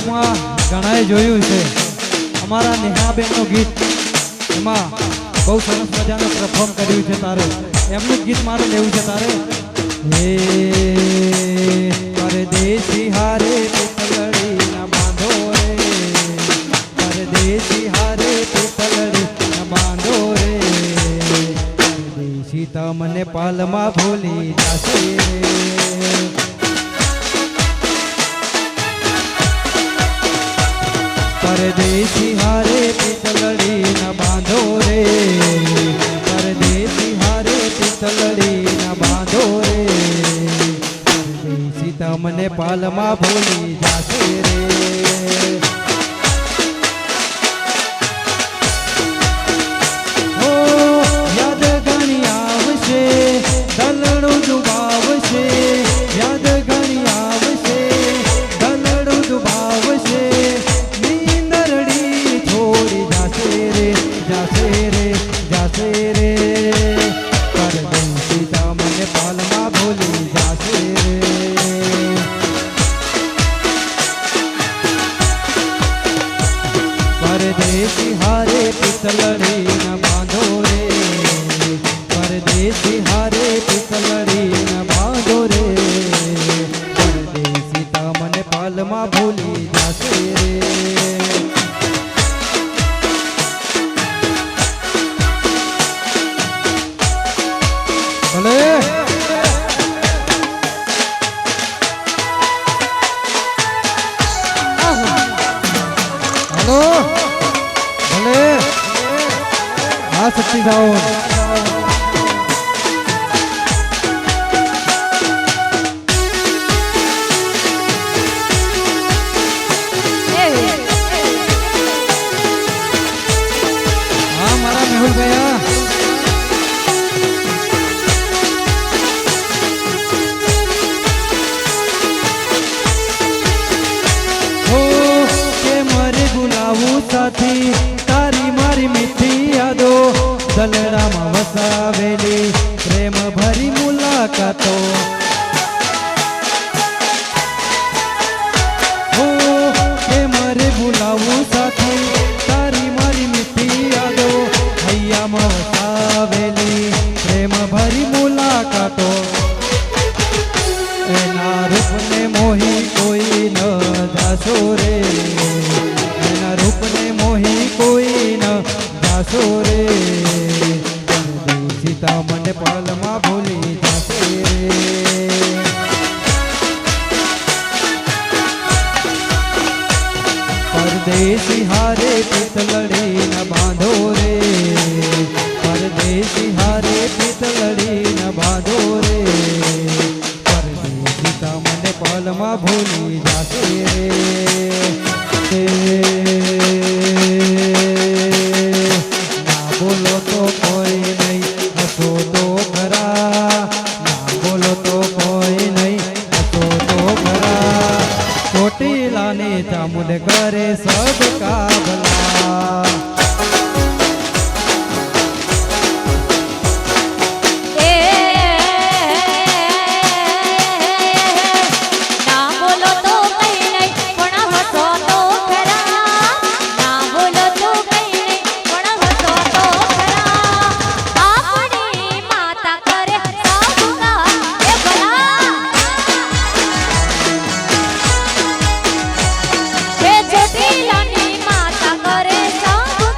યુટ્યુબમાં ઘણાએ જોયું છે અમારા નેહાબેનનું ગીત એમાં બહુ સરસ મજાનું પરફોર્મ કર્યું છે તારે એમનું ગીત મારે લેવું છે તારે હે પરદેશી હારે પિતલડી ના બાંધો રે પરદેશી હારે પિતલડી ના બાંધો રે પરદેશી તમને પાલમાં ભૂલી જશે રે परदेसी हारे पितलड़ी न बांधो रे परदेसी हारे पितलड़ी न बांधो रे परदेसी तमने पालमा भूली जासे रे याद घणी आवशे दलड़ो डुबावशे याद घणी आवशे दलड़ो डुबावशे परदेसी तमने पालमा भूली जासे रे परदेसी हारे पितलड़ी न बांधो रे परदेसी हारे पितलड़ी न बांधो रे परदेसी तमने पालमा भूली जासे रे भले हेलो भले हाँ शक्ति साउंड हाँ मारा मेहुल भैया साथी तारी मारी मीठी यादो दलड़ा में वसावेली प्रेम भरी मुलाकातो हो के मरे बुलावू साथी तारी मारी मीठी यादो हैया में वसावेली प्रेम भरी मुलाकातो एना रूप ने मोही कोई न जासो रे रूप ने मोही कोई न जासो रे परदेसी तमने पालमा भूली जासे रे परदेसी हारे पितलड़ी न बांधो रे परदेसी हारे पितलड़ी न बांधो रे परदेसी तमने पालमा भूली जासे रे ना बोलो तो कोई नहीं हंसो तो खरा ना बोलो तो कोई नहीं हंसो तो खरा चोटीला ने चामुंड करे सबका भला छोटी लानी माता करे सब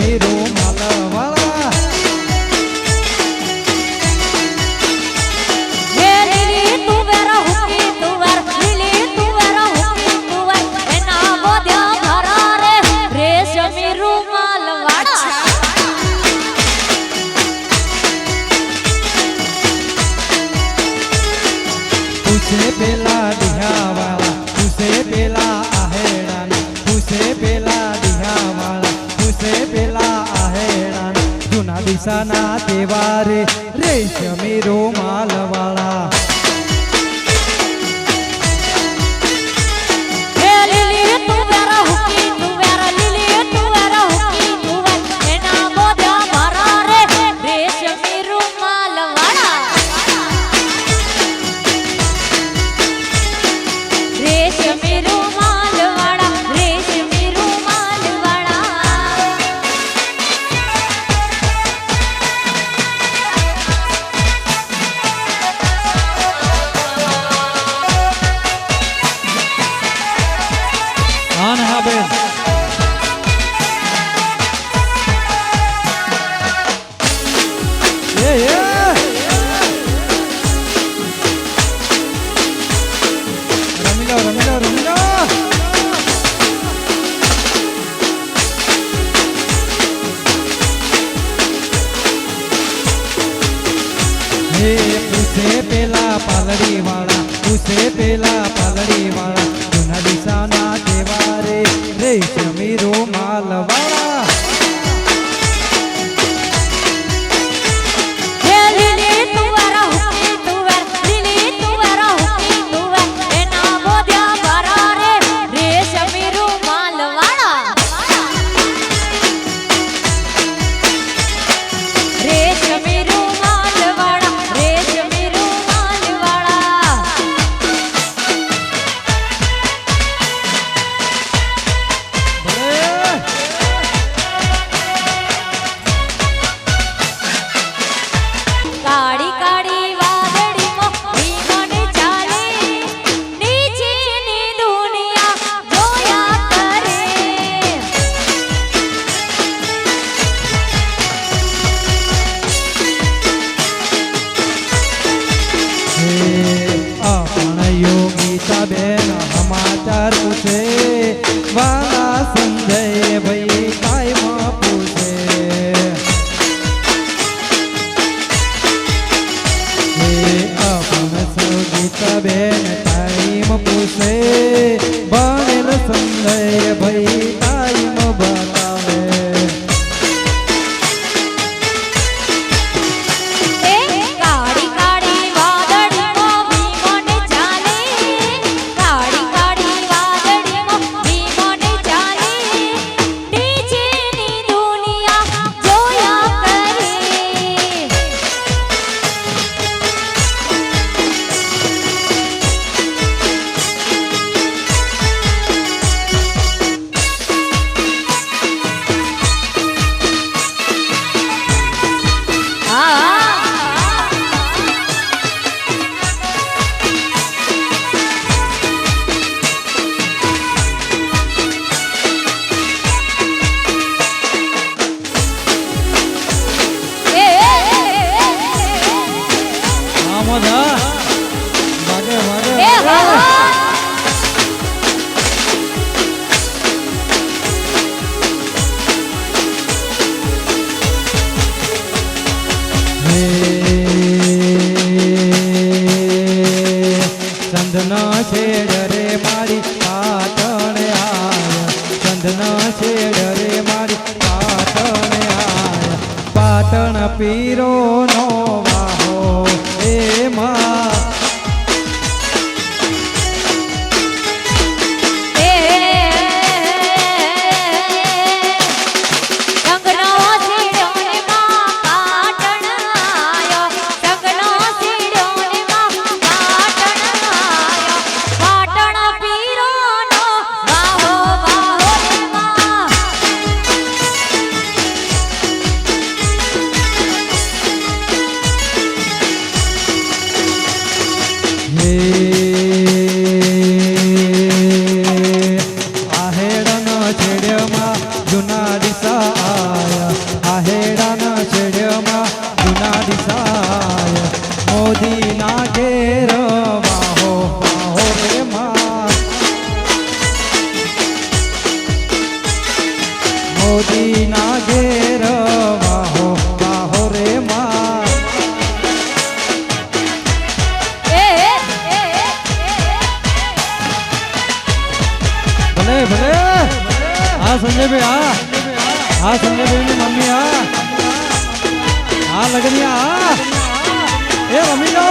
રેશમી રૂમાલવાળા પૂછે પેલા દિહાવાળા પૂછે પેલા આહેડાના પૂછે પેલા દિહાવાળા પૂછે પેલા આહેડાના જૂના દિશાના તહેવારે રેશમી રૂમાલવાળા પૂછે પેલા પાલડી વાળા પૂછે પેલા પાલડી વાળા જૂના દિશાના તહેવારે રેશમી રૂમાલવાળા બેન સમાચાર પૂછે વાલા સંજય ભાઈ કાયમાં પૂછે આપણ સંગીતા બેન ટાઈમ પૂછે બનેલ સંજય ભાઈ ટાઈમ બતાવે ચંદના છેડ રે મારી પાટણ આયા ચંદના છેડ રે મારી પાટણ આયા પાટણ પીરો નો વાહો એમાં ના ઘેર વાહો વાહો રે માં ભલે ભલે હા સંજયભાઈ હા સંજયભાઈ ની મમ્મી હા લગનિયા એ રમી લો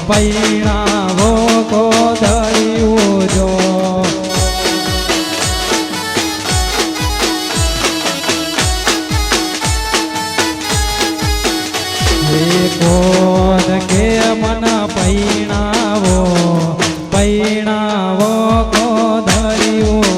પૈણાવો ગોધડિયું જો કોણ કે મન પૈણાવો ગોધડિયું